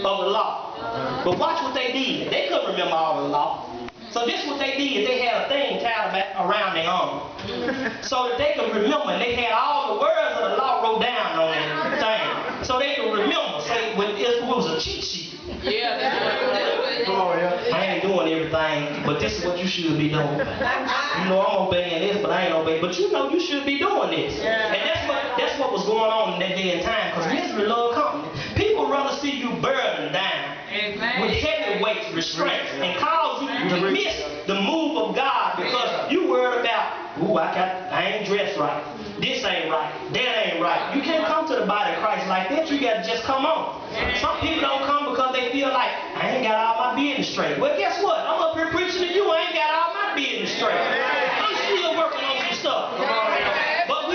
of the law. But watch what they did. They couldn't remember all the law. So this is what they did. They had a thing tied around their arm so that they could remember. And they had all the words of the law wrote down on that thing so they could remember. So it was a cheat sheet. Yeah. I ain't doing everything, but this is what you should be doing. You know I'm obeying this, but I ain't obeying. But you know you should be doing this. And that's what was going on in that day and time. Because misery love company. People rather see you burdened down with heavy weights, restraints, and cause you to miss the move of God because you worried about, ooh, I ain't dressed right. This ain't right. That ain't right. You can't come to the body of Christ like that. You got to just come on. Some people don't come because they feel like, I ain't got all my business straight. Well, guess what? I'm up here preaching to you. I ain't got all my business straight. I'm still working on some stuff. But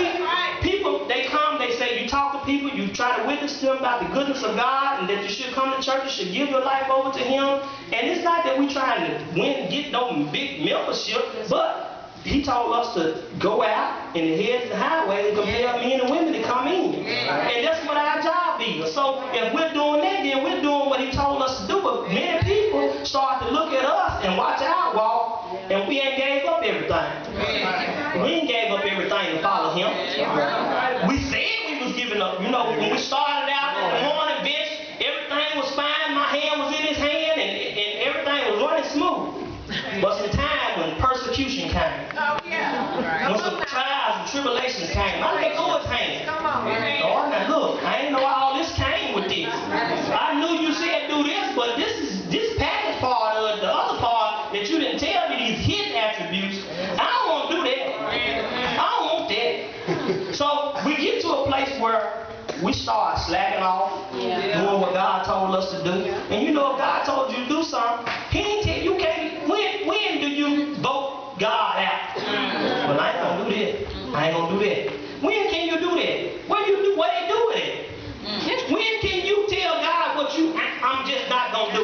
people, they come, they say, you talk to people, you try to witness to them about the goodness of God and that you should come to church, you should give your life over to Him. And it's not that we trying to get no big membership, but He told us to go out in the hedges and highways and compel men and women to come in. And that's what our job is. So if we're doing that, then we're doing what He told us to do. But many people start to look at us and watch our walk, and we ain't gave up everything. We ain't gave up everything to follow Him. We said we was giving up. You know, when we started out in the morning bench, everything was fine. My hand was in His hand, and everything was running smooth. But some time when persecution came, when some trials and tribulations came, I let go of His hand. Lord, now look, I ain't know all this came with this. I knew you said do this, but this package part of the other part that you didn't tell me, these hidden attributes, I don't want to do that. I don't want that. So we get to a place where we start slacking off, doing what God told us to do. And you know, if God told you to do something, He ain't tell you can't. When do you vote God out? Well, I ain't gonna do that. I ain't gonna do that. When can you do that? What they do with it? When can you tell God what I'm just not gonna do?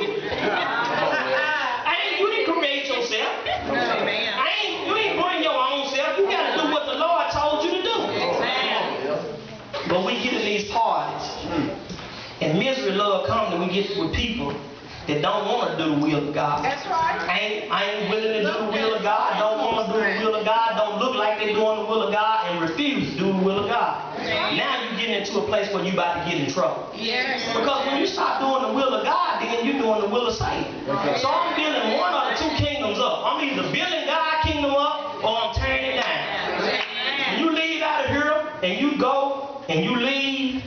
You didn't create yourself. You ain't bring your own self. You gotta do what the Lord told you to do. But we get in these parties, and misery love come that we get with people that don't want to do the will of God. That's right. I ain't willing to do the will of God, don't want to do the will of God, don't look like they're doing the will of God, and refuse to do the will of God. Now you're getting into a place where you're about to get in trouble. Because when you start doing the will of God, then you're doing the will of Satan. So I'm building one of the two kingdoms up. I'm either building God's kingdom up or I'm tearing it down. When you leave out of here and you go and you leave,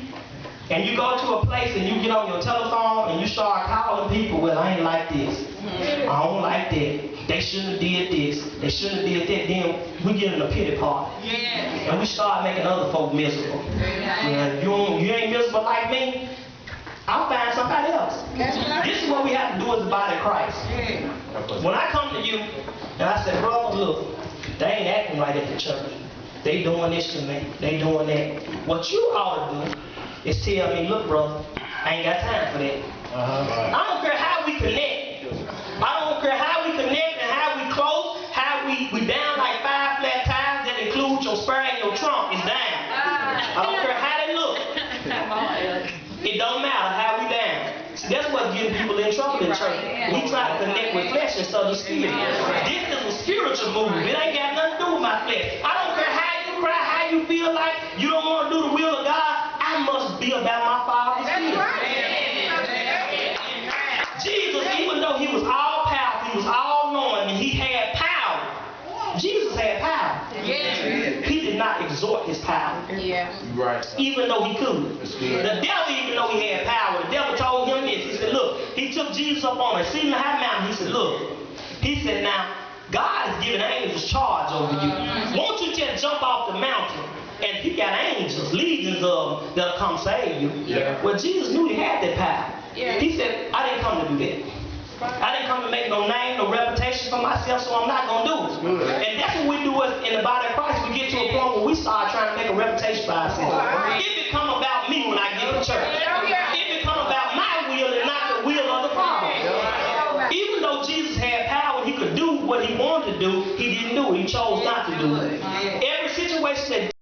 and you go to a place and you get on your telephone and you start calling people, well, I ain't like this. I don't like that. They shouldn't have did this. They shouldn't have did that. Then we get in a pity party. And we start making other folk miserable. You ain't miserable like me, I'll find somebody else. This is what we have to do as the body of Christ. When I come to you and I say, brother, look, they ain't acting right at the church. They doing this to me. They doing that. What you ought to do is tell me, look, brother, I ain't got time for that. I don't care how we connect. I don't care how we connect and how we close, how we down like 5 flat tires that include your spare and your trunk is down. I don't care how they look. It don't matter how we down. See, that's what's getting people in trouble in church. We try to connect with flesh instead of spirit. This is a spiritual movement. It ain't got nothing to do with my flesh. I don't care how you cry, how you feel like you don't want to do the will of God. I must be about my Father's will. Jesus, even though He was all powerful, He was all knowing, and He had power. Jesus had power. He did not exhort His power. Even though He could. The devil, even though he had power, the devil told him this. He said, look, he took Jesus up on a seat high mountain. He said, look, he said, now, God has given angels charge over you. Won't you just jump off the mountain? And He got angels, legions of them, that'll come save you. Well, Jesus knew He had that power. He said, I didn't come to do that. I didn't come to make no name, no reputation for myself, so I'm not going to do it. And that's what we do in the body of Christ. We get to a point where we start trying to make a reputation for ourselves. It become about me when I get to church. It become about my will and not the will of the Father. Even though Jesus had power, He could do what He wanted to do, He didn't do it. He chose not to do it. Every situation that